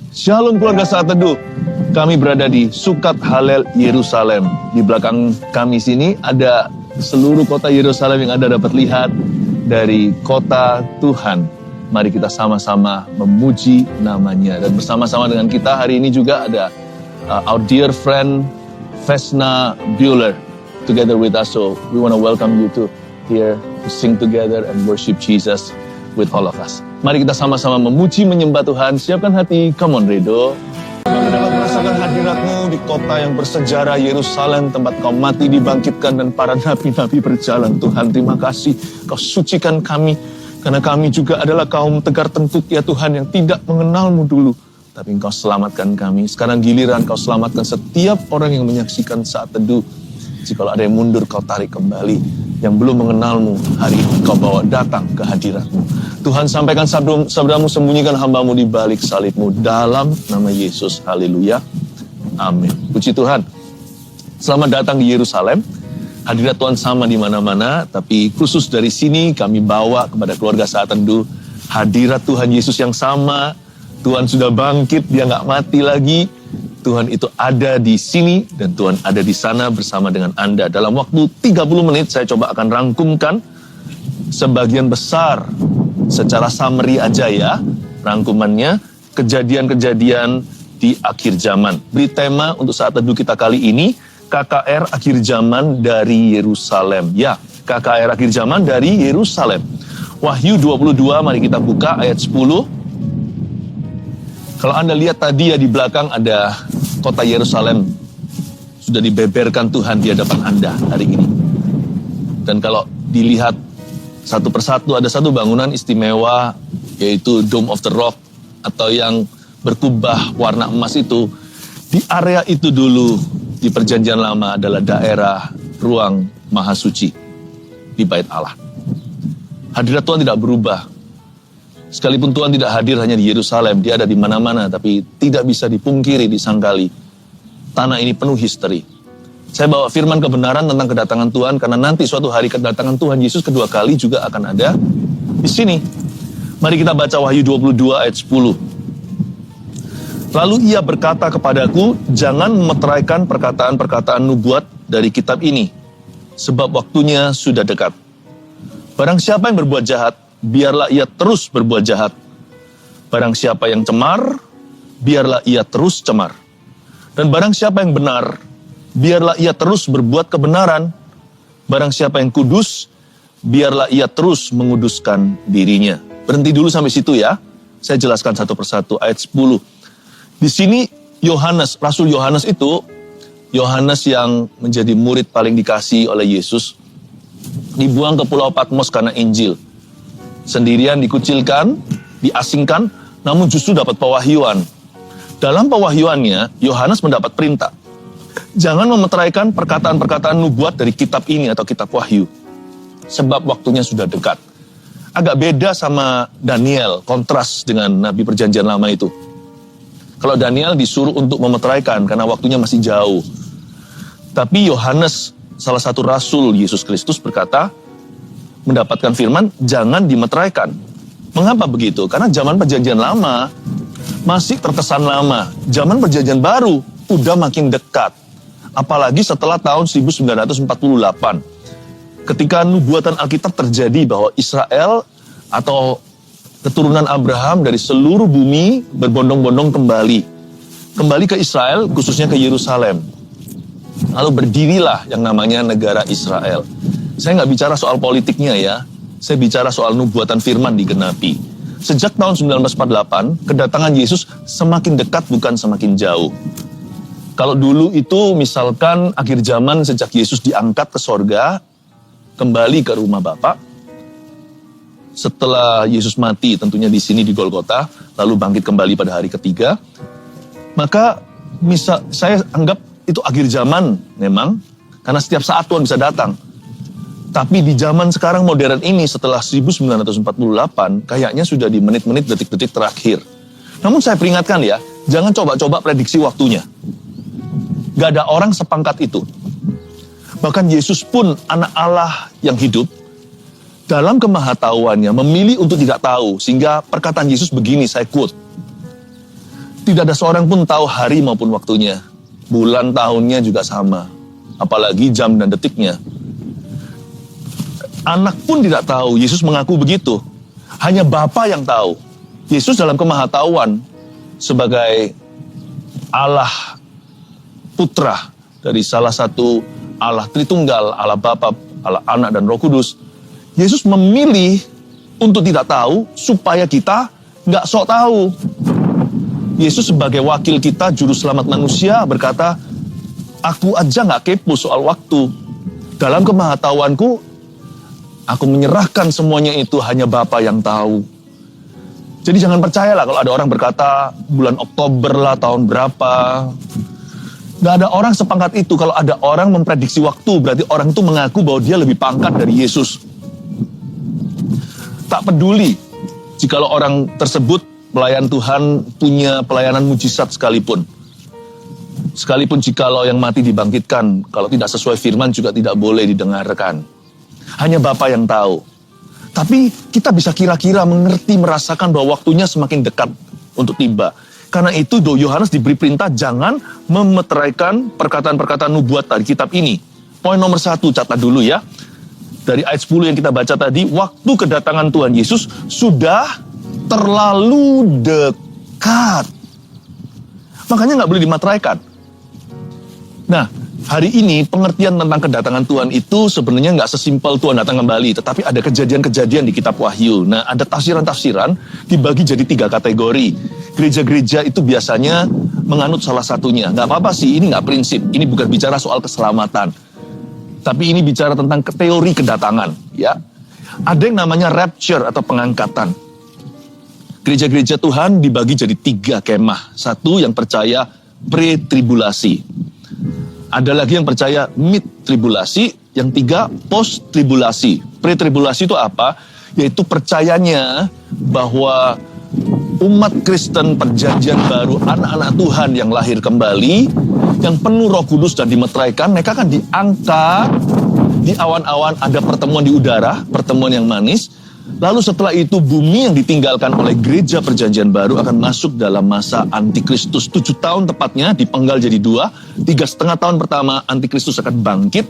Shalom keluarga Saat Teduh. Kami berada di Sukat Halel Yerusalem. Di belakang kami sini ada seluruh kota Yerusalem yang Anda dapat lihat dari kota Tuhan. Mari kita sama-sama memuji namanya. Dan bersama-sama dengan kita hari ini juga ada our dear friend Vesna Bueller together with us. So we want to welcome you to here to sing together and worship Jesus with all of us. Mari kita sama-sama memuji, menyembah Tuhan. Siapkan hati, come on Redo. Kami dapat merasakan hadirat-Mu di kota yang bersejarah Yerusalem, tempat Kau mati, dibangkitkan, dan para nabi-nabi berjalan. Tuhan, terima kasih. Kau sucikan kami, karena kami juga adalah kaum tegar tengkuk, ya Tuhan, yang tidak mengenal-Mu dulu. Tapi Engkau selamatkan kami. Sekarang giliran Kau selamatkan setiap orang yang menyaksikan Saat Teduh. Jikalau ada yang mundur, Kau tarik kembali. Yang belum mengenal-Mu, hari ini Kau bawa datang ke hadirat-Mu. Tuhan, sampaikan sabda-Mu, sembunyikan hamba-Mu di balik salib-Mu. Dalam nama Yesus, haleluya, amin. Puji Tuhan. Selamat datang di Yerusalem. Hadirat Tuhan sama di mana-mana, tapi khusus dari sini kami bawa kepada keluarga Saat Teduh hadirat Tuhan Yesus yang sama. Tuhan sudah bangkit, Dia nggak mati lagi. Tuhan itu ada di sini dan Tuhan ada di sana bersama dengan Anda. Dalam waktu 30 menit saya coba akan rangkumkan sebagian besar secara summary aja ya, rangkumannya, kejadian-kejadian di akhir zaman. Beri tema untuk Saat Teduh kita kali ini, KKR akhir zaman dari Yerusalem. Ya, KKR akhir zaman dari Yerusalem. Wahyu 22, mari kita buka ayat 10. Kalau Anda lihat tadi ya di belakang ada kota Yerusalem. Sudah dibeberkan Tuhan di hadapan Anda hari ini. Dan kalau dilihat satu persatu ada satu bangunan istimewa, yaitu Dome of the Rock atau yang berkubah warna emas itu. Di area itu dulu di Perjanjian Lama adalah daerah ruang Maha Suci di Bait Allah. Hadirat Tuhan tidak berubah. Sekalipun Tuhan tidak hadir hanya di Yerusalem, Dia ada di mana-mana, tapi tidak bisa dipungkiri, disangkali. Tanah ini penuh misteri. Saya bawa firman kebenaran tentang kedatangan Tuhan, karena nanti suatu hari kedatangan Tuhan Yesus kedua kali juga akan ada di sini. Mari kita baca Wahyu 22 ayat 10. Lalu Ia berkata kepadaku, jangan memeteraikan perkataan-perkataan nubuat dari kitab ini, sebab waktunya sudah dekat. Barang siapa yang berbuat jahat, biarlah ia terus berbuat jahat. Barang siapa yang cemar, biarlah ia terus cemar. Dan barang siapa yang benar, biarlah ia terus berbuat kebenaran. Barang siapa yang kudus, biarlah ia terus menguduskan dirinya. Berhenti dulu sampai situ ya. Saya jelaskan satu persatu. Ayat 10. Di sini Yohanes, Rasul Yohanes itu, Yohanes yang menjadi murid paling dikasih oleh Yesus, dibuang ke Pulau Patmos karena Injil. Sendirian, dikucilkan, diasingkan, namun justru dapat pewahyuan. Dalam pewahyuannya, Yohanes mendapat perintah. Jangan memeteraikan perkataan-perkataan nubuat dari kitab ini atau kitab Wahyu. Sebab waktunya sudah dekat. Agak beda sama Daniel, kontras dengan Nabi Perjanjian Lama itu. Kalau Daniel disuruh untuk memeteraikan karena waktunya masih jauh. Tapi Yohanes, salah satu Rasul Yesus Kristus berkata, mendapatkan firman, jangan dimeteraikan. Mengapa begitu? Karena zaman Perjanjian Lama masih terkesan lama. Zaman Perjanjian Baru udah makin dekat. Apalagi setelah tahun 1948. Ketika nubuatan Alkitab terjadi bahwa Israel atau keturunan Abraham dari seluruh bumi berbondong-bondong kembali. Kembali ke Israel, khususnya ke Yerusalem. Lalu berdirilah yang namanya negara Israel. Saya nggak bicara soal politiknya ya, saya bicara soal nubuatan firman digenapi. Sejak tahun 1948, kedatangan Yesus semakin dekat bukan semakin jauh. Kalau dulu itu misalkan akhir zaman sejak Yesus diangkat ke sorga, kembali ke rumah Bapa. Setelah Yesus mati tentunya di sini di Golgota, lalu bangkit kembali pada hari ketiga. Maka saya anggap itu akhir zaman memang, karena setiap saat Tuhan bisa datang. Tapi di zaman sekarang modern ini setelah 1948, kayaknya sudah di menit-menit, detik-detik terakhir. Namun saya peringatkan ya, jangan coba-coba prediksi waktunya. Gak ada orang sepangkat itu. Bahkan Yesus pun anak Allah yang hidup, dalam kemahatauannya memilih untuk tidak tahu. Sehingga perkataan Yesus begini, saya quote. Tidak ada seorang pun tahu hari maupun waktunya. Bulan tahunnya juga sama. Apalagi jam dan detiknya. Anak pun tidak tahu. Yesus mengaku begitu. Hanya Bapa yang tahu. Yesus dalam kemahatauan sebagai Allah Putra dari salah satu Allah Tritunggal, Allah Bapa, Allah Anak dan Roh Kudus. Yesus memilih untuk tidak tahu supaya kita nggak sok tahu. Yesus sebagai wakil kita, juru selamat manusia berkata, aku aja nggak kepo soal waktu. Dalam kemahatauanku, aku menyerahkan semuanya itu hanya Bapa yang tahu. Jadi jangan percayalah kalau ada orang berkata bulan Oktober lah, tahun berapa. Nggak ada orang sepangkat itu. Kalau ada orang memprediksi waktu, berarti orang itu mengaku bahwa dia lebih pangkat dari Yesus. Tak peduli jikalau orang tersebut pelayan Tuhan punya pelayanan mujizat sekalipun. Sekalipun jikalau yang mati dibangkitkan, kalau tidak sesuai firman juga tidak boleh didengarkan. Hanya Bapa yang tahu. Tapi kita bisa kira-kira mengerti, merasakan bahwa waktunya semakin dekat untuk tiba. Karena itu Yohanes diberi perintah jangan memeteraikan perkataan-perkataan nubuat dari kitab ini. Poin nomor 1, catat dulu ya. Dari ayat 10 yang kita baca tadi, waktu kedatangan Tuhan Yesus sudah terlalu dekat. Makanya nggak boleh dimateraikan. Nah, hari ini pengertian tentang kedatangan Tuhan itu sebenarnya nggak sesimpel Tuhan datang kembali, tetapi ada kejadian-kejadian di kitab Wahyu. Nah, ada tafsiran-tafsiran dibagi jadi 3 kategori. Gereja-gereja itu biasanya menganut salah satunya. Nggak apa-apa sih, ini nggak prinsip. Ini bukan bicara soal keselamatan. Tapi ini bicara tentang teori kedatangan. Ya, ada yang namanya rapture atau pengangkatan. Gereja-gereja Tuhan dibagi jadi 3 kemah. Satu yang percaya pre-tribulasi. Ada lagi yang percaya mid-tribulasi, yang 3 post-tribulasi. Pre-tribulasi itu apa? Yaitu percayanya bahwa umat Kristen perjanjian baru, anak-anak Tuhan yang lahir kembali, yang penuh Roh Kudus dan dimeteraikan, mereka akan diangkat di awan-awan, ada pertemuan di udara, pertemuan yang manis. Lalu setelah itu bumi yang ditinggalkan oleh gereja perjanjian baru akan masuk dalam masa antikristus. 7 tahun tepatnya dipenggal jadi 2. 3,5 tahun pertama antikristus akan bangkit.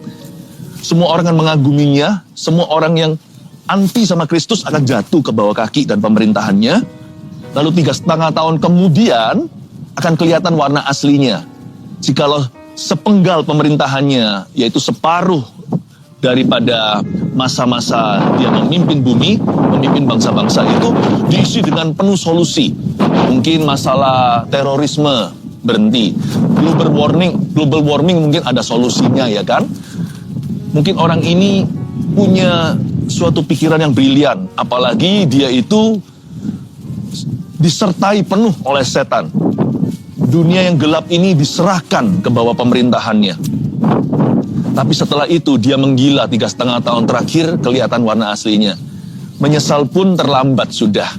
Semua orang akan mengaguminya. Semua orang yang anti sama Kristus akan jatuh ke bawah kaki dan pemerintahannya. Lalu 3,5 tahun kemudian akan kelihatan warna aslinya. Jikalau sepenggal pemerintahannya, yaitu separuh daripada masa-masa dia memimpin bumi, memimpin bangsa-bangsa itu diisi dengan penuh solusi. Mungkin masalah terorisme berhenti, global warming mungkin ada solusinya ya kan. Mungkin orang ini punya suatu pikiran yang brilian, apalagi dia itu disertai penuh oleh setan. Dunia yang gelap ini diserahkan ke bawah pemerintahannya. Tapi setelah itu dia menggila 3,5 tahun terakhir kelihatan warna aslinya. Menyesal pun terlambat sudah.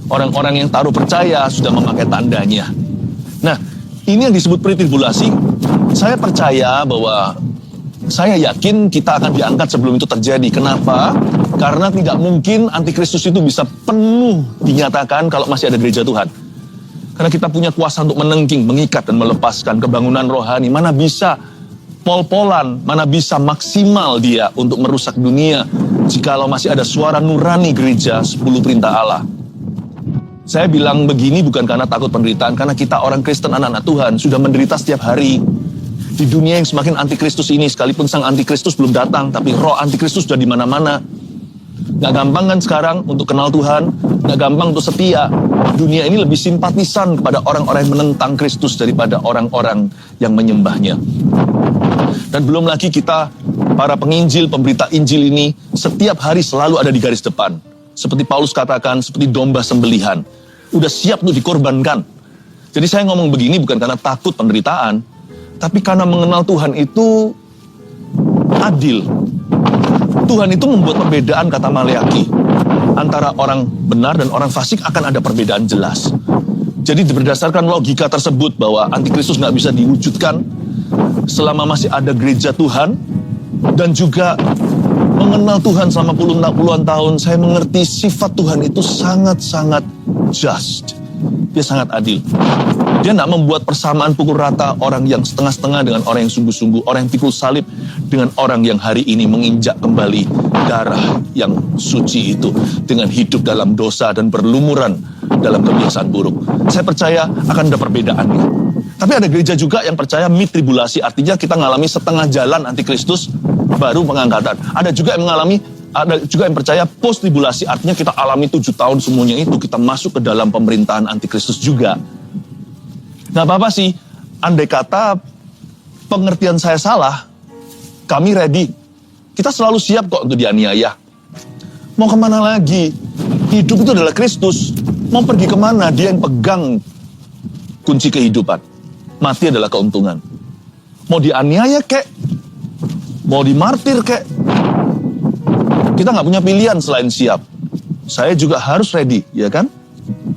Orang-orang yang taruh percaya sudah memakai tandanya. Nah, ini yang disebut pre-tribulasi. Saya percaya bahwa saya yakin kita akan diangkat sebelum itu terjadi. Kenapa? Karena tidak mungkin antikristus itu bisa penuh dinyatakan kalau masih ada gereja Tuhan. Karena kita punya kuasa untuk menengking, mengikat dan melepaskan kebangunan rohani. Mana bisa pol-polan, mana bisa maksimal dia untuk merusak dunia jikalau masih ada suara nurani gereja 10 perintah Allah. Saya bilang begini bukan karena takut penderitaan, karena kita orang Kristen, anak-anak Tuhan, sudah menderita setiap hari. Di dunia yang semakin antikristus ini, sekalipun sang antikristus belum datang, tapi roh antikristus sudah di mana-mana. Gak gampang kan sekarang untuk kenal Tuhan, gak gampang untuk setia. Dunia ini lebih simpatisan kepada orang-orang yang menentang Kristus daripada orang-orang yang menyembahnya. Dan belum lagi kita, para penginjil, pemberita Injil ini, setiap hari selalu ada di garis depan. Seperti Paulus katakan, seperti domba sembelihan. Udah siap untuk dikorbankan. Jadi saya ngomong begini bukan karena takut penderitaan, tapi karena mengenal Tuhan itu adil. Tuhan itu membuat perbedaan, kata Maleaki. Antara orang benar dan orang fasik akan ada perbedaan jelas. Jadi berdasarkan logika tersebut bahwa antikristus nggak bisa diwujudkan selama masih ada gereja Tuhan, dan juga mengenal Tuhan selama puluhan tahun, saya mengerti sifat Tuhan itu sangat-sangat just. Dia sangat adil. Dia tidak membuat persamaan pukul rata orang yang setengah-setengah dengan orang yang sungguh-sungguh, orang yang pikul salib dengan orang yang hari ini menginjak kembali darah yang suci itu dengan hidup dalam dosa dan berlumuran dalam kebiasaan buruk. Saya percaya akan ada perbedaannya. Tapi ada gereja juga yang percaya mid tribulasi, artinya kita mengalami setengah jalan antikristus baru pengangkatan. Ada juga yang percaya post tribulasi, artinya kita alami 7 tahun semuanya itu kita masuk ke dalam pemerintahan antikristus juga. Nggak apa-apa sih, andai kata pengertian saya salah, kami ready. Kita selalu siap kok untuk dianiaya. Mau kemana lagi? Hidup itu adalah Kristus. Mau pergi kemana? Dia yang pegang kunci kehidupan. Mati adalah keuntungan. Mau dianiaya kek, mau dimartir kek, kita nggak punya pilihan selain siap. Saya juga harus ready, ya kan?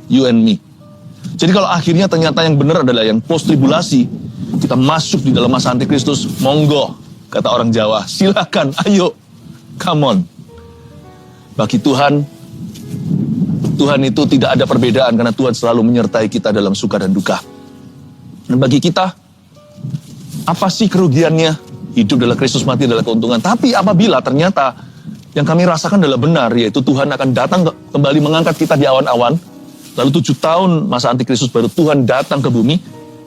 You and me. Jadi kalau akhirnya ternyata yang benar adalah yang post tribulasi, kita masuk di dalam masa antikristus, monggo, kata orang Jawa, silakan, ayo, come on. Bagi Tuhan itu tidak ada perbedaan karena Tuhan selalu menyertai kita dalam suka dan duka. Dan bagi kita, apa sih kerugiannya? Hidup adalah Kristus, mati adalah keuntungan. Tapi apabila ternyata yang kami rasakan adalah benar, yaitu Tuhan akan datang kembali mengangkat kita di awan-awan, lalu 7 tahun masa antikristus baru Tuhan datang ke bumi.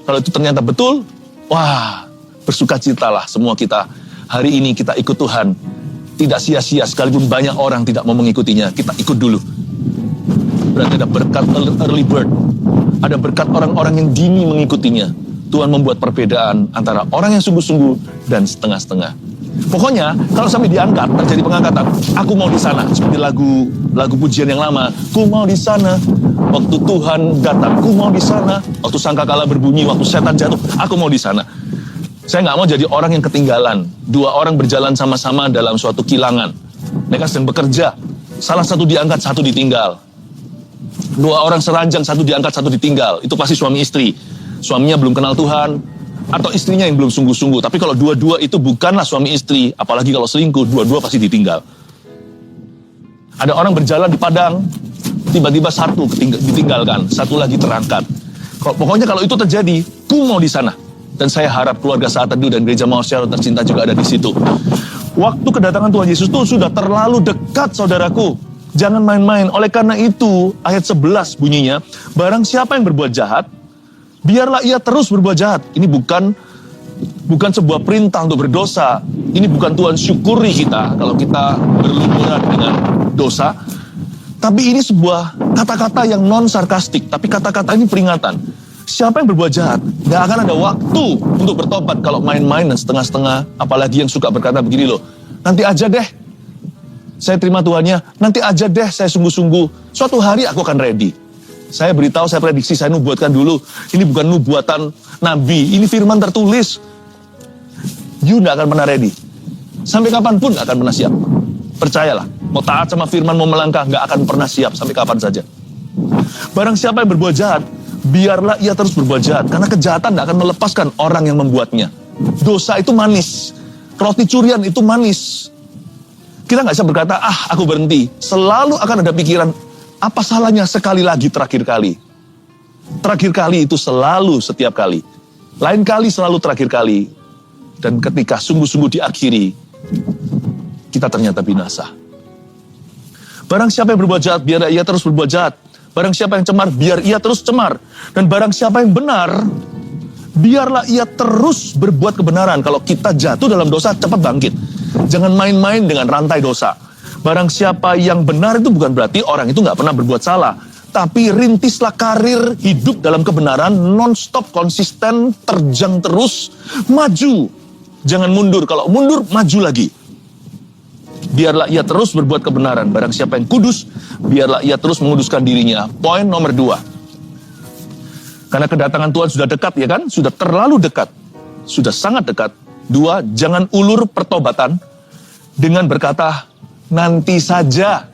Kalau itu ternyata betul, wah, bersukacitalah semua kita. Hari ini kita ikut Tuhan. Tidak sia-sia sekalipun banyak orang tidak mau mengikutinya. Kita ikut dulu. Berarti ada berkat early bird. Ada berkat orang-orang yang dini mengikutinya. Tuhan membuat perbedaan antara orang yang sungguh-sungguh dan setengah-setengah. Pokoknya kalau sampai diangkat, terjadi pengangkatan, aku mau di sana. Seperti lagu pujian yang lama, ku mau di sana. Waktu Tuhan datang, ku mau di sana. Waktu sangkakala berbunyi, waktu setan jatuh, aku mau di sana. Saya nggak mau jadi orang yang ketinggalan. 2 orang berjalan sama-sama dalam suatu kilangan. Mereka sedang bekerja. Salah satu diangkat, satu ditinggal. 2 orang seranjang, satu diangkat, satu ditinggal. Itu pasti suami istri. Suaminya belum kenal Tuhan, atau istrinya yang belum sungguh-sungguh. Tapi kalau dua-dua itu bukanlah suami istri, apalagi kalau selingkuh, dua-dua pasti ditinggal. Ada orang berjalan di padang, tiba-tiba satu ditinggalkan, satu lagi terangkat. Pokoknya kalau itu terjadi, ku mau di sana. Dan saya harap keluarga Saat Teduh dan Gereja Mausero tercinta juga ada di situ. Waktu kedatangan Tuhan Yesus itu sudah terlalu dekat, saudaraku. Jangan main-main. Oleh karena itu, ayat 11 bunyinya, barang siapa yang berbuat jahat, biarlah ia terus berbuat jahat. Ini bukan sebuah perintah untuk berdosa. Ini bukan Tuhan syukuri kita kalau kita berlumuran dengan dosa. Tapi ini sebuah kata-kata yang non-sarkastik. Tapi kata-kata ini peringatan. Siapa yang berbuat jahat, gak akan ada waktu untuk bertobat kalau main-main dan setengah-setengah. Apalagi yang suka berkata begini loh, nanti aja deh, saya terima Tuhannya. Nanti aja deh, saya sungguh-sungguh. Suatu hari aku akan ready. Saya beritahu, saya prediksi, saya nubuatkan dulu. Ini bukan nubuatan nabi, ini firman tertulis. You gak akan pernah ready. Sampai kapanpun gak akan pernah siap. Percayalah, mau taat sama firman, mau melangkah, gak akan pernah siap sampai kapan saja. Barang siapa yang berbuat jahat, biarlah ia terus berbuat jahat. Karena kejahatan gak akan melepaskan orang yang membuatnya. Dosa itu manis. Roti curian itu manis. Kita gak bisa berkata, aku berhenti. Selalu akan ada pikiran, apa salahnya sekali lagi, terakhir kali. Terakhir kali itu selalu setiap kali. Lain kali selalu terakhir kali. Dan ketika sungguh-sungguh diakhiri, kita ternyata binasa. Barang siapa yang berbuat jahat, biar ia terus berbuat jahat. Barang siapa yang cemar, biar ia terus cemar. Dan barang siapa yang benar, biarlah ia terus berbuat kebenaran. Kalau kita jatuh dalam dosa, cepat bangkit. Jangan main-main dengan rantai dosa. Barang siapa yang benar itu bukan berarti orang itu nggak pernah berbuat salah. Tapi rintislah karir hidup dalam kebenaran, non-stop, konsisten, terjang terus, maju. Jangan mundur. Kalau mundur, maju lagi. Biarlah ia terus berbuat kebenaran. Barang siapa yang kudus, biarlah ia terus menguduskan dirinya. Poin nomor 2. Karena kedatangan Tuhan sudah dekat, ya kan? Sudah terlalu dekat. Sudah sangat dekat. 2, jangan ulur pertobatan dengan berkata, nanti saja.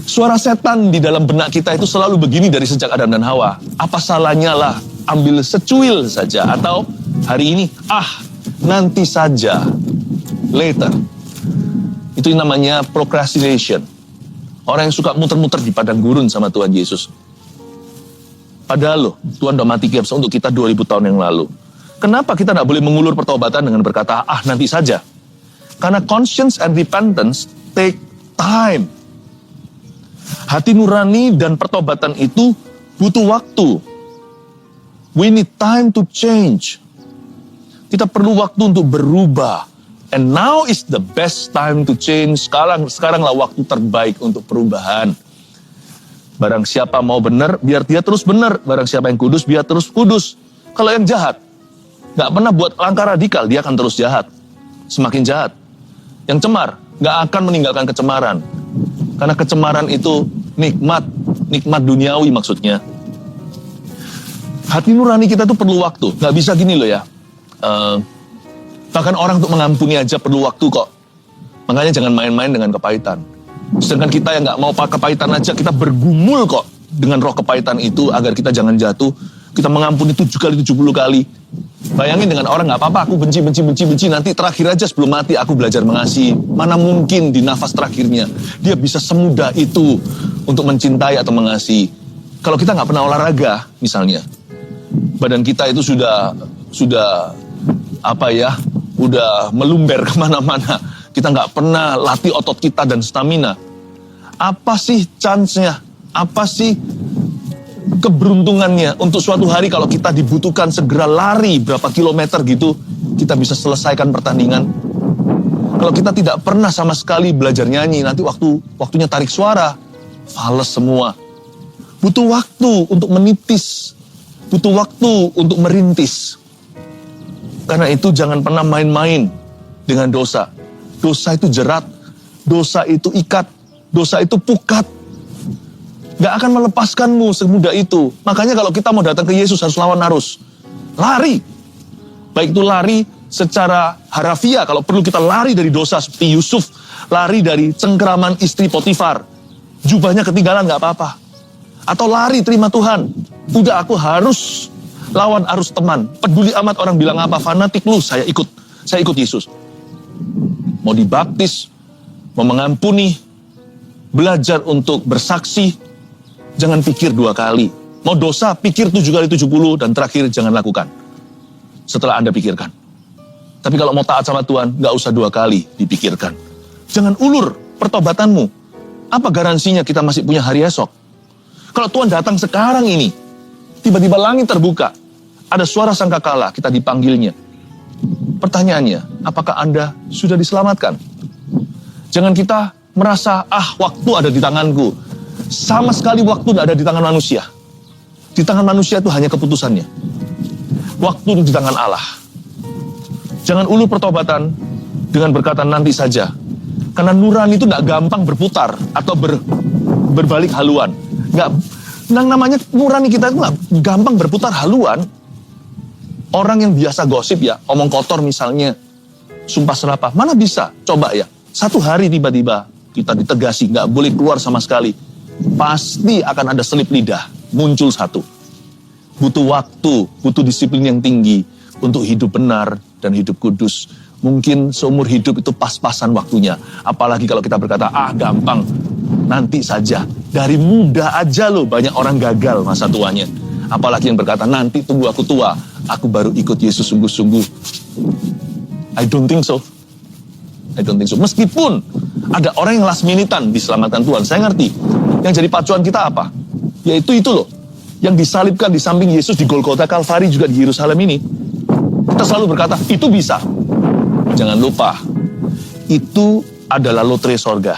Suara setan di dalam benak kita itu selalu begini dari sejak Adam dan Hawa. Apa salahnya lah, ambil secuil saja. Atau hari ini, nanti saja. Later. Itu namanya procrastination. Orang yang suka muter-muter di padang gurun sama Tuhan Yesus. Padahal loh, Tuhan udah mati untuk kita 2000 tahun yang lalu. Kenapa kita tidak boleh mengulur pertobatan dengan berkata, nanti saja? Karena conscience and repentance take time. Hati nurani dan pertobatan itu butuh waktu. We need time to change. Kita perlu waktu untuk berubah. And now is the best time to change. Sekaranglah waktu terbaik untuk perubahan. Barang siapa mau benar, biar dia terus benar. Barang siapa yang kudus, biar terus kudus. Kalau yang jahat, gak pernah buat langkah radikal, dia akan terus jahat. Semakin jahat. Yang cemar, gak akan meninggalkan kecemaran. Karena kecemaran itu nikmat duniawi maksudnya. Hati nurani kita tuh perlu waktu. Gak bisa gini loh ya. Bahkan orang untuk mengampuni aja perlu waktu kok. Makanya jangan main-main dengan kepahitan. Sedangkan kita yang gak mau kepahitan aja, kita bergumul kok dengan roh kepahitan itu agar kita jangan jatuh. Kita mengampuni 7 kali, 70 kali. Bayangin dengan orang, gak apa-apa, aku benci, nanti terakhir aja sebelum mati aku belajar mengasihi. Mana mungkin di nafas terakhirnya dia bisa semudah itu untuk mencintai atau mengasihi. Kalau kita gak pernah olahraga misalnya, badan kita itu sudah udah melumber kemana-mana. Kita nggak pernah latih otot kita dan stamina. Apa sih chance-nya? Apa sih keberuntungannya untuk suatu hari kalau kita dibutuhkan segera lari berapa kilometer gitu, kita bisa selesaikan pertandingan? Kalau kita tidak pernah sama sekali belajar nyanyi, nanti waktunya tarik suara, fales semua. Butuh waktu untuk menitis, butuh waktu untuk merintis. Karena itu jangan pernah main-main dengan dosa. Dosa itu jerat, dosa itu ikat, dosa itu pukat. Gak akan melepaskanmu semudah itu. Makanya kalau kita mau datang ke Yesus harus lawan arus. Lari. Baik itu lari secara harafiah, kalau perlu kita lari dari dosa seperti Yusuf. Lari dari cengkeraman istri Potifar. Jubahnya ketinggalan gak apa-apa. Atau lari terima Tuhan. Udah aku harus lawan arus teman. Peduli amat orang bilang apa, fanatik lu, saya ikut Yesus. Mau dibaptis, mau mengampuni, belajar untuk bersaksi, jangan pikir 2 kali. Mau dosa, pikir 7 kali 70, dan terakhir jangan lakukan. Setelah Anda pikirkan. Tapi kalau mau taat sama Tuhan, gak usah 2 kali dipikirkan. Jangan ulur pertobatanmu. Apa garansinya kita masih punya hari esok? Kalau Tuhan datang sekarang ini, tiba-tiba langit terbuka, ada suara sangkakala, kita dipanggilnya. Pertanyaannya, apakah Anda sudah diselamatkan? Jangan kita merasa, waktu ada di tanganku. Sama sekali waktu tidak ada di tangan manusia. Di tangan manusia itu hanya keputusannya. Waktu itu di tangan Allah. Jangan ulur pertobatan dengan berkata nanti saja. Karena nurani itu tidak gampang berputar atau berbalik haluan. Namanya nurani kita itu nggak gampang berputar haluan. Orang yang biasa gosip ya, omong kotor misalnya, sumpah serapah, mana bisa? Coba ya, 1 hari tiba-tiba kita ditegasi, nggak boleh keluar sama sekali. Pasti akan ada selip lidah, muncul satu. Butuh waktu, butuh disiplin yang tinggi untuk hidup benar dan hidup kudus. Mungkin seumur hidup itu pas-pasan waktunya. Apalagi kalau kita berkata, gampang, nanti saja. Dari muda aja loh banyak orang gagal masa tuanya. Apalagi yang berkata, nanti tunggu aku tua, aku baru ikut Yesus sungguh-sungguh. I don't think so. Meskipun ada orang yang last minute-an diselamatkan Tuhan, saya ngerti. Yang jadi pacuan kita apa? Yaitu itu loh. Yang disalibkan di samping Yesus di Golgota Kalvari juga di Yerusalem ini. Kita selalu berkata, itu bisa. Jangan lupa, itu adalah lotre sorga.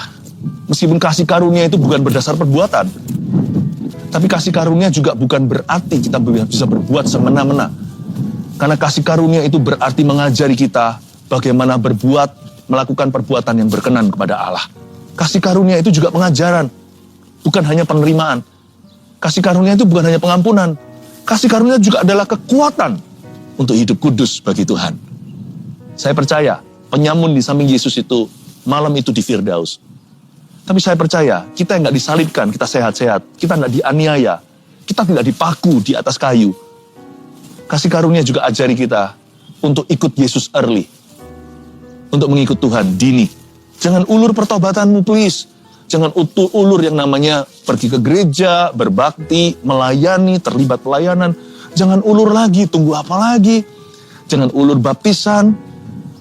Meskipun kasih karunia itu bukan berdasar perbuatan, tapi kasih karunia juga bukan berarti kita bisa berbuat semena-mena. Karena kasih karunia itu berarti mengajari kita bagaimana melakukan perbuatan yang berkenan kepada Allah. Kasih karunia itu juga pengajaran, bukan hanya penerimaan. Kasih karunia itu bukan hanya pengampunan. Kasih karunia juga adalah kekuatan untuk hidup kudus bagi Tuhan. Saya percaya penyamun di samping Yesus itu malam itu di Firdaus. Tapi saya percaya, kita yang gak disalibkan, kita sehat-sehat, kita gak dianiaya, kita tidak dipaku di atas kayu. Kasih karunia juga ajari kita untuk ikut Yesus early. Untuk mengikut Tuhan dini. Jangan ulur pertobatanmu please. Jangan ulur yang namanya pergi ke gereja, berbakti, melayani, terlibat pelayanan. Jangan ulur lagi, tunggu apa lagi? Jangan ulur baptisan.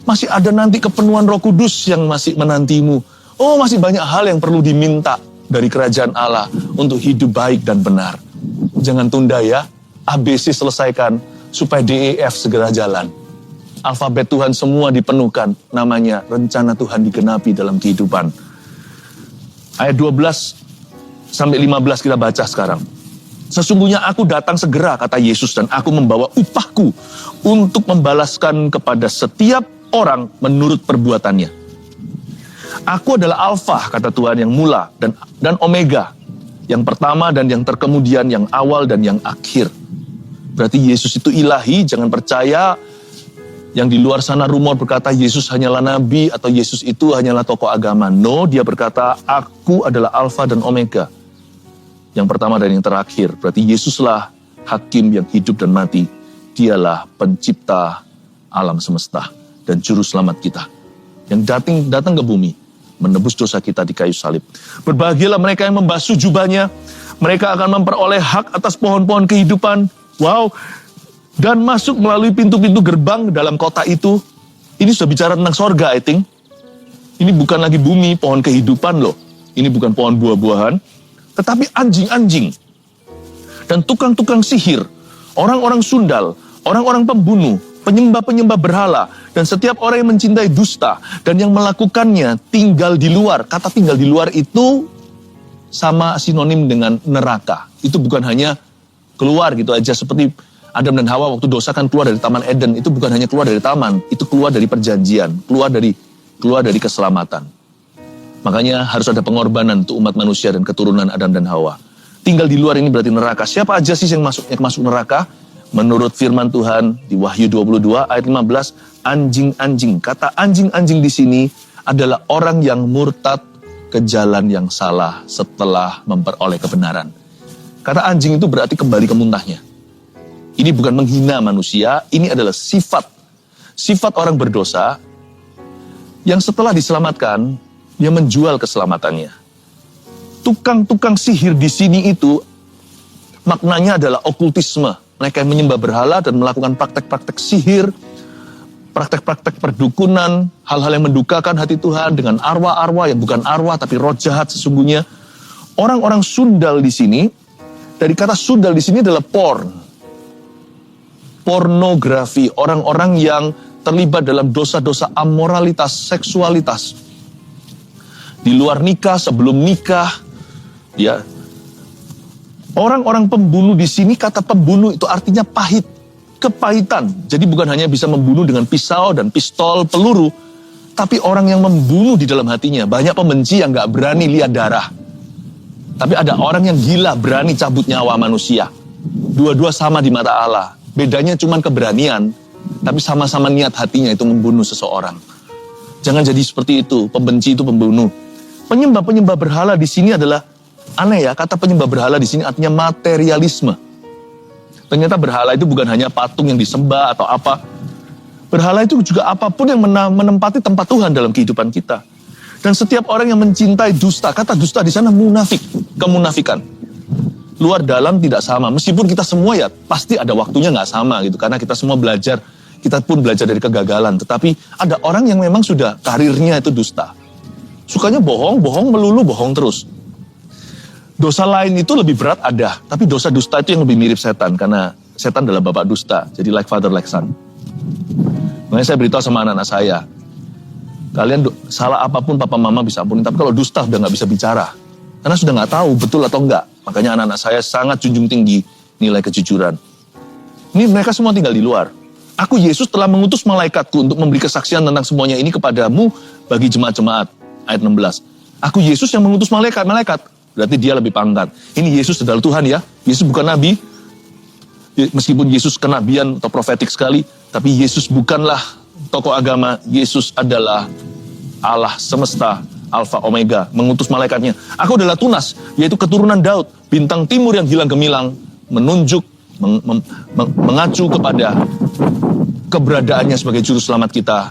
Masih ada nanti kepenuhan Roh Kudus yang masih menantimu. Oh, masih banyak hal yang perlu diminta dari kerajaan Allah untuk hidup baik dan benar. Jangan tunda ya, ABC selesaikan supaya DEF segera jalan. Alfabet Tuhan semua dipenuhkan, namanya rencana Tuhan digenapi dalam kehidupan. Ayat 12 sampai 15 kita baca sekarang. Sesungguhnya aku datang segera, kata Yesus, dan aku membawa upahku untuk membalaskan kepada setiap orang menurut perbuatannya. Aku adalah Alfa, kata Tuhan, yang mula dan Omega, yang pertama dan yang terkemudian, yang awal dan yang akhir. Berarti Yesus itu ilahi, jangan percaya yang di luar sana rumor berkata Yesus hanyalah nabi atau Yesus itu hanyalah tokoh agama. No, dia berkata, aku adalah Alfa dan Omega, yang pertama dan yang terakhir. Berarti Yesuslah hakim yang hidup dan mati. Dialah pencipta alam semesta dan juru selamat kita, yang datang ke bumi, menebus dosa kita di kayu salib. Berbahagialah mereka yang membasuh jubahnya, mereka akan memperoleh hak atas pohon-pohon kehidupan. Wow, dan masuk melalui pintu-pintu gerbang dalam kota itu. Ini sudah bicara tentang sorga, I think. Ini bukan lagi bumi, pohon kehidupan loh. Ini bukan pohon buah-buahan, tetapi anjing-anjing dan tukang-tukang sihir, orang-orang sundal, orang-orang pembunuh, penyembah-penyembah berhala, dan setiap orang yang mencintai dusta dan yang melakukannya tinggal di luar. Kata tinggal di luar itu sama sinonim dengan neraka. Itu bukan hanya keluar gitu aja, seperti Adam dan Hawa waktu dosa kan keluar dari Taman Eden. Itu bukan hanya keluar dari taman, itu keluar dari perjanjian, keluar dari keselamatan. Makanya harus ada pengorbanan untuk umat manusia dan keturunan Adam dan Hawa. Tinggal di luar ini berarti neraka. Siapa aja sih yang masuk neraka? Menurut firman Tuhan di Wahyu 22 ayat 15, anjing-anjing. Kata anjing-anjing di sini adalah orang yang murtad ke jalan yang salah setelah memperoleh kebenaran. Kata anjing itu berarti kembali ke muntahnya. Ini bukan menghina manusia, ini adalah sifat orang berdosa yang setelah diselamatkan, dia menjual keselamatannya. Tukang-tukang sihir di sini itu maknanya adalah okultisme. Mereka yang menyembah berhala dan melakukan praktek-praktek sihir, praktek-praktek perdukunan, hal-hal yang mendukakan hati Tuhan dengan arwah-arwah yang bukan arwah tapi roh jahat sesungguhnya. Orang-orang sundal di sini, dari kata sundal di sini adalah pornografi, orang-orang yang terlibat dalam dosa-dosa amoralitas, seksualitas. Di luar nikah, sebelum nikah, ya. Orang-orang pembunuh di sini, kata pembunuh itu artinya pahit, kepahitan. Jadi bukan hanya bisa membunuh dengan pisau dan pistol, peluru, tapi orang yang membunuh di dalam hatinya. Banyak pembenci yang gak berani lihat darah. Tapi ada orang yang gila berani cabut nyawa manusia. Dua-dua sama di mata Allah. Bedanya cuma keberanian, tapi sama-sama niat hatinya itu membunuh seseorang. Jangan jadi seperti itu, pembenci itu pembunuh. Penyembah-penyembah berhala di sini adalah aneh ya, kata penyembah berhala di sini artinya materialisme. Ternyata berhala itu bukan hanya patung yang disembah atau apa. Berhala itu juga apapun yang menempati tempat Tuhan dalam kehidupan kita. Dan setiap orang yang mencintai dusta, kata dusta di sana munafik, kemunafikan. Luar dalam tidak sama, meskipun kita semua ya pasti ada waktunya nggak sama gitu. Karena kita semua belajar, kita pun belajar dari kegagalan. Tetapi ada orang yang memang sudah karirnya itu dusta. Sukanya bohong, melulu bohong terus. Dosa lain itu lebih berat ada, tapi dosa dusta itu yang lebih mirip setan. Karena setan adalah bapak dusta, jadi like father like son. Makanya saya beritahu sama anak-anak saya, kalian salah apapun papa mama bisa ampuni, tapi kalau dusta udah nggak bisa bicara. Karena sudah nggak tahu betul atau enggak. Makanya anak-anak saya sangat junjung tinggi nilai kejujuran. Ini mereka semua tinggal di luar. Aku Yesus telah mengutus malaikatku untuk memberi kesaksian tentang semuanya ini kepadamu bagi jemaat-jemaat. Ayat 16. Aku Yesus yang mengutus malaikat. Berarti dia lebih pangkat. Ini Yesus adalah Tuhan ya. Yesus bukan nabi. Meskipun Yesus kenabian atau profetik sekali, tapi Yesus bukanlah tokoh agama. Yesus adalah Allah semesta, Alfa Omega, mengutus malaikatnya. Aku adalah Tunas, yaitu keturunan Daud, bintang timur yang hilang gemilang, menunjuk, mengacu kepada keberadaannya sebagai juru selamat kita,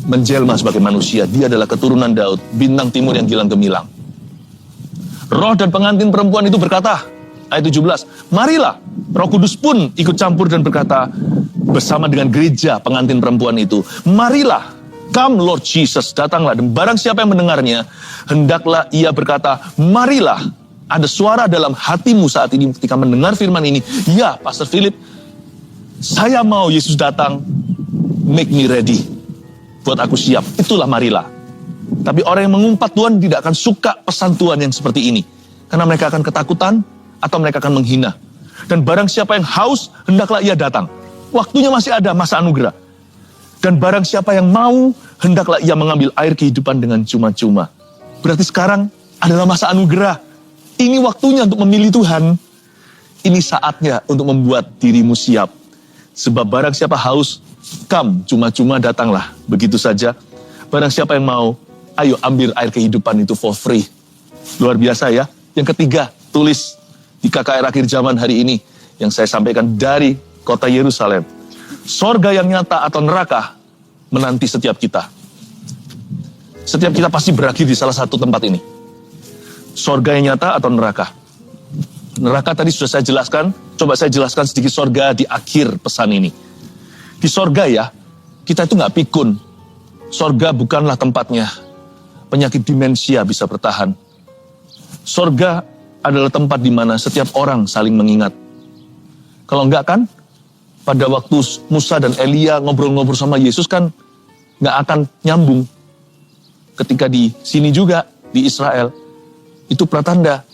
menjelma sebagai manusia. Dia adalah keturunan Daud, bintang timur yang hilang gemilang. Roh dan pengantin perempuan itu berkata, ayat 17, marilah. Roh Kudus pun ikut campur dan berkata bersama dengan gereja pengantin perempuan itu, marilah, come Lord Jesus, datanglah. Dan barang siapa yang mendengarnya, hendaklah ia berkata, marilah. Ada suara dalam hatimu saat ini ketika mendengar firman ini, ya Pastor Philip, saya mau Yesus datang, make me ready, buat aku siap. Itulah marilah. Tapi orang yang mengumpat Tuhan tidak akan suka pesan Tuhan yang seperti ini. Karena mereka akan ketakutan atau mereka akan menghina. Dan barang siapa yang haus, hendaklah ia datang. Waktunya masih ada, masa anugerah. Dan barang siapa yang mau, hendaklah ia mengambil air kehidupan dengan cuma-cuma. Berarti sekarang adalah masa anugerah. Ini waktunya untuk memilih Tuhan. Ini saatnya untuk membuat dirimu siap. Sebab barang siapa haus, come, cuma-cuma datanglah. Begitu saja. Barang siapa yang mau, ayo ambil air kehidupan itu for free. Luar biasa ya. Yang ketiga, tulis di KKR akhir zaman hari ini yang saya sampaikan dari kota Yerusalem. Sorga yang nyata atau neraka menanti setiap kita. Setiap kita pasti berakhir di salah satu tempat ini. Sorga yang nyata atau neraka. Neraka tadi sudah saya jelaskan. Coba saya jelaskan sedikit sorga di akhir pesan ini. Di sorga ya, kita itu nggak pikun. Sorga bukanlah tempatnya penyakit demensia bisa bertahan. Sorga adalah tempat di mana setiap orang saling mengingat. Kalau enggak kan, pada waktu Musa dan Elia ngobrol-ngobrol sama Yesus kan nggak akan nyambung. Ketika di sini juga, di Israel, itu pratanda.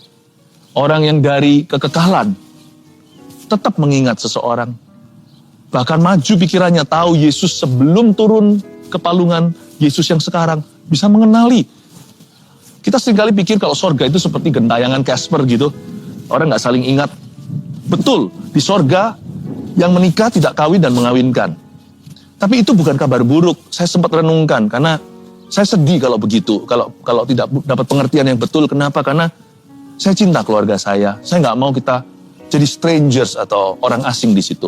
Orang yang dari kekekalan tetap mengingat seseorang. Bahkan maju pikirannya, tahu Yesus sebelum turun ke palungan, Yesus yang sekarang bisa mengenali. Kita seringkali pikir kalau sorga itu seperti gentayangan Casper gitu. Orang nggak saling ingat. Betul, di sorga yang menikah tidak kawin dan mengawinkan. Tapi itu bukan kabar buruk. Saya sempat renungkan karena saya sedih kalau begitu. Kalau tidak dapat pengertian yang betul. Kenapa? Karena saya cinta keluarga saya. Saya nggak mau kita jadi strangers atau orang asing di situ.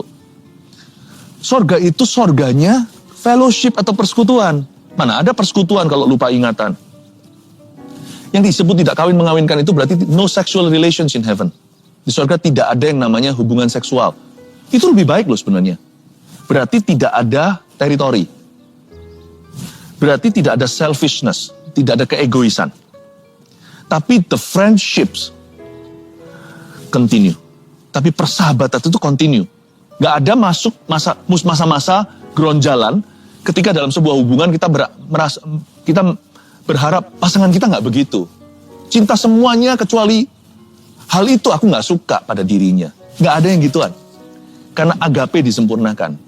Sorga itu sorganya fellowship atau persekutuan. Mana ada persekutuan kalau lupa ingatan. Yang disebut tidak kawin mengawinkan itu berarti no sexual relations in heaven. Di surga tidak ada yang namanya hubungan seksual. Itu lebih baik loh sebenarnya. Berarti tidak ada teritori. Berarti tidak ada selfishness. Tidak ada keegoisan. Tapi the friendships continue. Tapi persahabatan itu continue. Gak ada masuk masa-masa geronjalan ketika dalam sebuah hubungan kita berharap pasangan kita nggak begitu. Cinta semuanya kecuali hal itu aku nggak suka pada dirinya. Nggak ada yang gituan. Karena agape disempurnakan.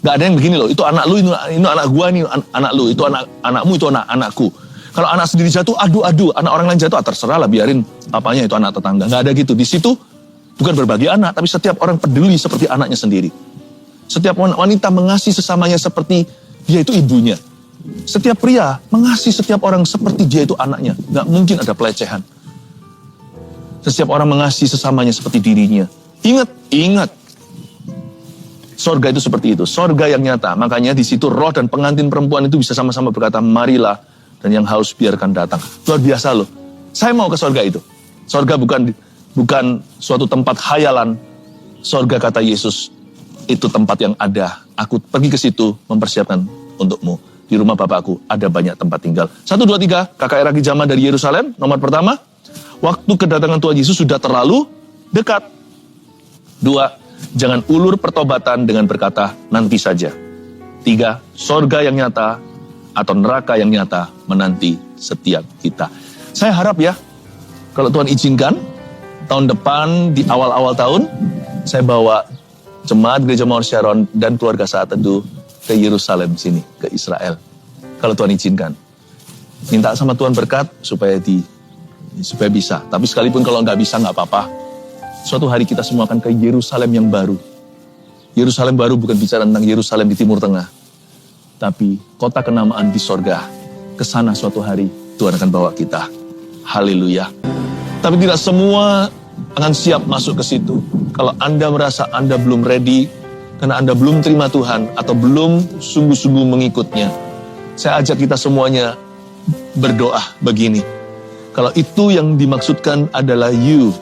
Nggak ada yang begini loh, itu anak lu, ini anak gua, ini anak lu, itu anakmu, itu anakku. Kalau anak sendiri jatuh, aduh, anak orang lain jatuh, terserah lah, biarin apanya itu anak tetangga. Nggak ada gitu. Di situ bukan berbagi anak, tapi setiap orang peduli seperti anaknya sendiri. Setiap wanita mengasihi sesamanya seperti dia itu ibunya. Setiap pria mengasihi setiap orang seperti dia itu anaknya. Nggak mungkin ada pelecehan. Setiap orang mengasihi sesamanya seperti dirinya. Ingat. Sorga itu seperti itu. Sorga yang nyata. Makanya di situ roh dan pengantin perempuan itu bisa sama-sama berkata, marilah. Dan yang haus biarkan datang. Luar biasa loh. Saya mau ke sorga itu. Sorga bukan suatu tempat khayalan. Sorga kata Yesus, itu tempat yang ada. Aku pergi ke situ mempersiapkan untukmu. Di rumah Bapakku ada banyak tempat tinggal. 1, 2, 3, KKR Akhir Zaman dari Yerusalem. Nomor pertama, waktu kedatangan Tuhan Yesus sudah terlalu dekat. 2, jangan ulur pertobatan dengan berkata nanti saja. 3, sorga yang nyata atau neraka yang nyata menanti setiap kita. Saya harap ya, kalau Tuhan izinkan, tahun depan di awal-awal tahun, saya bawa jemaat Gereja Mawar Sharon dan keluarga Saat Teduh ke Yerusalem sini, ke Israel. Kalau Tuhan izinkan. Minta sama Tuhan berkat supaya bisa. Tapi sekalipun kalau nggak bisa, nggak apa-apa. Suatu hari kita semua akan ke Yerusalem yang baru. Yerusalem baru bukan bicara tentang Yerusalem di Timur Tengah. Tapi kota kenamaan di sorga. Kesana suatu hari Tuhan akan bawa kita. Haleluya. Tapi tidak semua akan siap masuk ke situ. Kalau Anda merasa Anda belum ready, karena Anda belum terima Tuhan, atau belum sungguh-sungguh mengikutnya, saya ajak kita semuanya berdoa begini. Kalau itu yang dimaksudkan adalah you.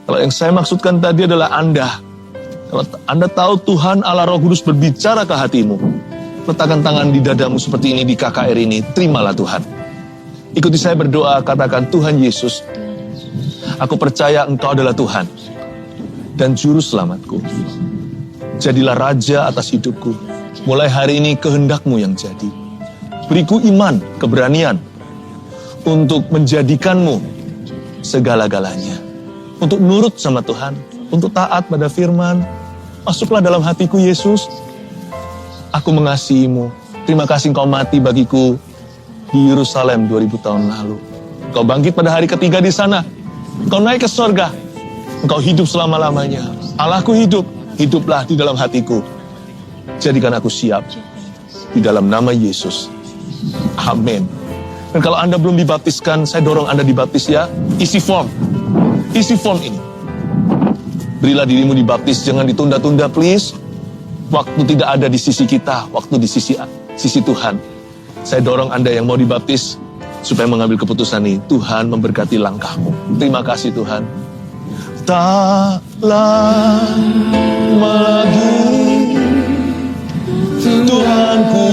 Kalau yang saya maksudkan tadi adalah Anda. Kalau Anda tahu Tuhan Allah Roh Kudus berbicara ke hatimu, letakkan tangan di dadamu seperti ini di KKR ini, terimalah Tuhan. Ikuti saya berdoa, katakan, Tuhan Yesus, aku percaya Engkau adalah Tuhan dan Juru Selamatku. Jadilah Raja atas hidupku. Mulai hari ini kehendak-Mu yang jadi. Beriku iman, keberanian untuk menjadikan-Mu segala-galanya. Untuk nurut sama Tuhan, untuk taat pada firman. Masuklah dalam hatiku Yesus. Aku mengasihi-Mu. Terima kasih Engkau mati bagiku di Yerusalem 2000 tahun lalu. Engkau bangkit pada hari ketiga di sana. Engkau naik ke surga. Engkau hidup selama-lamanya. Allahku hidup. Hiduplah di dalam hatiku. Jadikan aku siap. Di dalam nama Yesus. Amin. Dan kalau Anda belum dibaptiskan, saya dorong Anda dibaptis ya. Isi form. Isi form ini. Berilah dirimu dibaptis, jangan ditunda-tunda please. Waktu tidak ada di sisi kita, waktu di sisi Tuhan. Saya dorong Anda yang mau dibaptis, supaya mengambil keputusan ini. Tuhan memberkati langkahmu. Terima kasih Tuhan. Tak lama lagi, Tuhanku,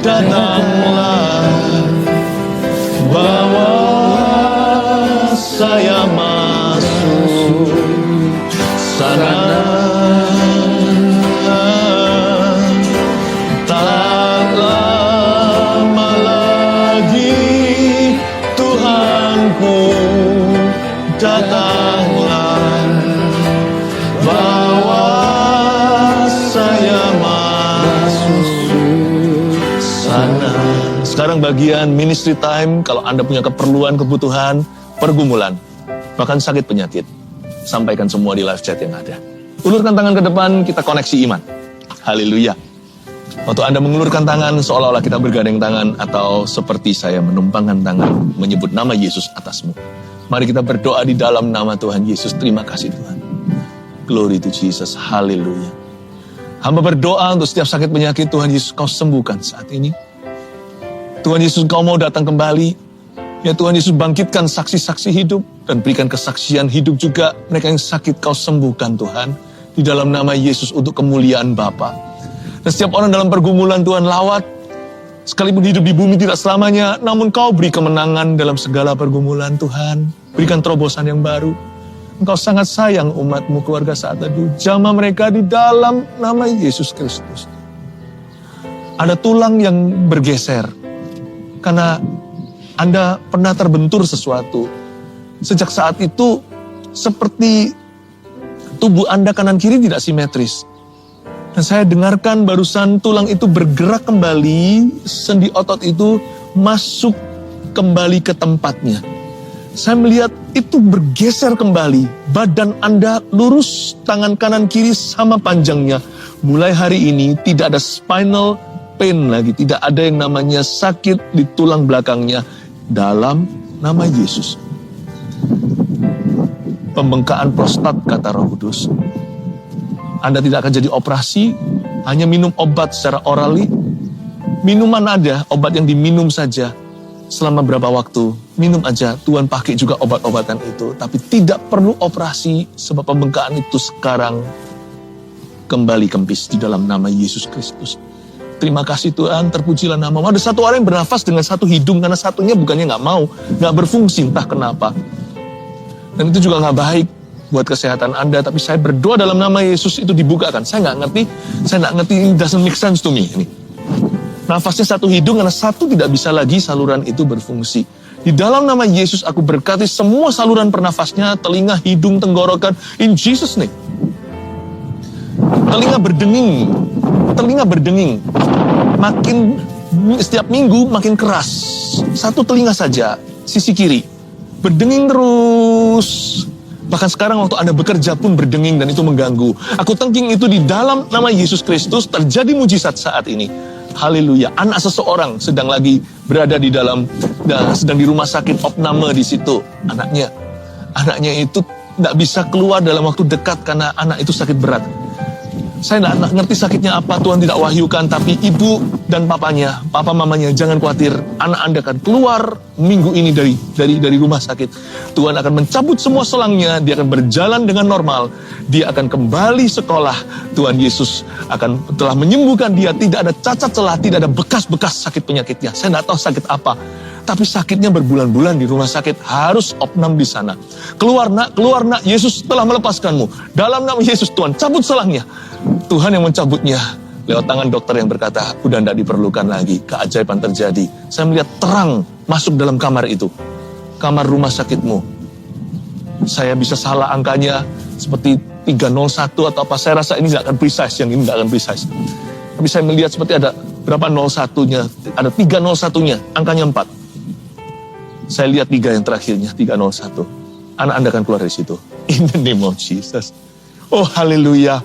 datanglah, bawa saya masuk sana. Tak lama lagi, Tuhanku, datanglah, bawa saya masuk sana. Sekarang bagian ministry time. Kalau Anda punya keperluan, kebutuhan, pergumulan, bahkan sakit penyakit, sampaikan semua di live chat yang ada. Ulurkan tangan ke depan, kita koneksi iman. Haleluya. Waktu Anda mengulurkan tangan, seolah-olah kita bergandeng tangan, atau seperti saya menumpangkan tangan, menyebut nama Yesus atasmu. Mari kita berdoa di dalam nama Tuhan Yesus. Terima kasih Tuhan. Glory to Jesus. Haleluya. Hamba berdoa untuk setiap sakit penyakit, Tuhan Yesus, Kau sembuhkan saat ini. Tuhan Yesus, Kau mau datang kembali. Ya Tuhan Yesus, bangkitkan saksi-saksi hidup dan berikan kesaksian hidup juga. Mereka yang sakit Kau sembuhkan Tuhan. Di dalam nama Yesus untuk kemuliaan Bapa. Dan setiap orang dalam pergumulan Tuhan lawat. Sekalipun hidup di bumi tidak selamanya, namun Kau beri kemenangan dalam segala pergumulan Tuhan. Berikan terobosan yang baru. Engkau sangat sayang umat-Mu, keluarga Saat Teduh. Jamah mereka di dalam nama Yesus Kristus. Ada tulang yang bergeser. Karena Anda pernah terbentur sesuatu. Sejak saat itu, seperti tubuh Anda kanan kiri tidak simetris. Dan saya dengarkan barusan tulang itu bergerak kembali, sendi otot itu masuk kembali ke tempatnya. Saya melihat itu bergeser kembali. Badan Anda lurus, tangan kanan kiri sama panjangnya. Mulai hari ini tidak ada spinal pain lagi. Tidak ada yang namanya sakit di tulang belakangnya. Dalam nama Yesus. Pembengkakan prostat, kata Roh Kudus. Anda tidak akan jadi operasi, hanya minum obat secara orally. Minuman ada, obat yang diminum saja. Selama berapa waktu, minum aja. Tuhan pakai juga obat-obatan itu. Tapi tidak perlu operasi, sebab pembengkakan itu sekarang kembali kempis di dalam nama Yesus Kristus. Terima kasih Tuhan, terpujilah nama-Mu. Ada satu orang yang bernafas dengan satu hidung, karena satunya bukannya nggak mau, nggak berfungsi, entah kenapa. Dan itu juga nggak baik buat kesehatan Anda, tapi saya berdoa dalam nama Yesus itu dibukakan. Saya nggak ngerti, it doesn't make sense to me. Ini. Nafasnya satu hidung, karena satu tidak bisa lagi saluran itu berfungsi. Di dalam nama Yesus aku berkati semua saluran pernafasnya, telinga, hidung, tenggorokan, in Jesus name. Telinga berdenging, makin setiap minggu makin keras. Satu telinga saja, sisi kiri, berdenging terus. Bahkan sekarang waktu Anda bekerja pun berdenging dan itu mengganggu. Aku tengking itu di dalam nama Yesus Kristus, terjadi mujizat saat ini. Haleluya. Anak seseorang sedang lagi berada di dalam, sedang di rumah sakit opname di situ. Anaknya itu tidak bisa keluar dalam waktu dekat karena anak itu sakit berat. Saya tidak ngerti sakitnya apa, Tuhan tidak wahyukan, tapi ibu dan papanya, papa mamanya, jangan khawatir, anak Anda akan keluar minggu ini dari rumah sakit. Tuhan akan mencabut semua selangnya, dia akan berjalan dengan normal, dia akan kembali sekolah. Tuhan Yesus telah menyembuhkan dia, tidak ada cacat celah, tidak ada bekas-bekas sakit penyakitnya. Saya tidak tahu sakit apa, tapi sakitnya berbulan-bulan di rumah sakit, harus opnam di sana. Keluar nak, Yesus telah melepaskanmu. Dalam nama Yesus, Tuhan cabut selangnya. Tuhan yang mencabutnya. Lewat tangan dokter yang berkata, udah tidak diperlukan lagi. Keajaiban terjadi. Saya melihat terang masuk dalam kamar itu. Kamar rumah sakitmu. Saya bisa salah angkanya seperti 301 atau apa. Saya rasa ini tidak akan precise, yang ini tidak akan precise. Tapi saya melihat seperti ada berapa 01-nya. Ada 301-nya, angkanya 4. Saya lihat 3 yang terakhirnya, 301. Anak Anda akan keluar dari situ. In the name of Jesus. Oh haleluya.